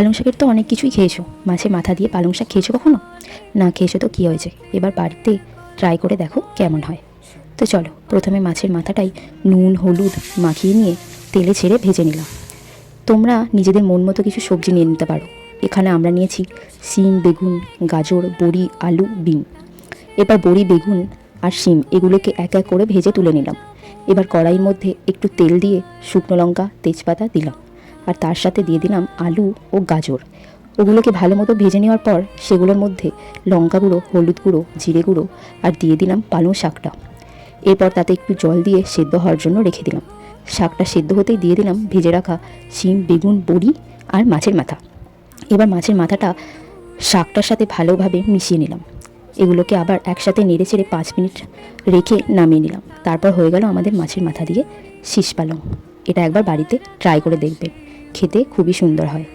পালং শাকের তো অনেক কিছুই খেয়েছো, মাছের মাথা দিয়ে পালং শাক খেয়েছো কখনো? না খেয়েছো তো কী হয়েছে, এবার বাড়িতে ট্রাই করে দেখো কেমন হয়। তো চলো, প্রথমে মাছের মাথাটাই নুন হলুদ মাখিয়ে নিয়ে তেলে ছেড়ে ভেজে নিলাম। তোমরা নিজেদের মন মতো কিছু সবজি নিয়ে নিতে পারো। এখানে আমরা নিয়েছি শিম, বেগুন, গাজর, বড়ি, আলু, বিন। এবার বড়ি, বেগুন আর শিম এগুলোকে এক এক করে ভেজে তুলে নিলাম। এবার কড়াইয়ের মধ্যে একটু তেল দিয়ে শুকনো লঙ্কা, তেজপাতা দিলাম, আর তার সাথে দিয়ে দিলাম আলু ও গাজর। ওগুলোকে ভালো মতো ভেজে নেওয়ার পর সেগুলোর মধ্যে লঙ্কা গুঁড়ো, হলুদ গুঁড়ো, জিরে গুঁড়ো আর দিয়ে দিলাম পালং শাকটা। এরপর তাতে একটু জল দিয়ে সেদ্ধ হওয়ার জন্য রেখে দিলাম। শাকটা সেদ্ধ হতেই দিয়ে দিলাম ভেজে রাখা শিম, বেগুন, বড়ি আর মাছের মাথা। এবার মাছের মাথাটা শাকটার সাথে ভালোভাবে মিশিয়ে নিলাম। এগুলোকে আবার একসাথে নেড়ে চেড়ে 5 মিনিট রেখে নামিয়ে নিলাম। তারপর হয়ে গেল আমাদের মাছের মাথা দিয়ে শীষ পালং। এটা একবার বাড়িতে ট্রাই করে দেখবে, খেতে খুবই সুন্দর হয়।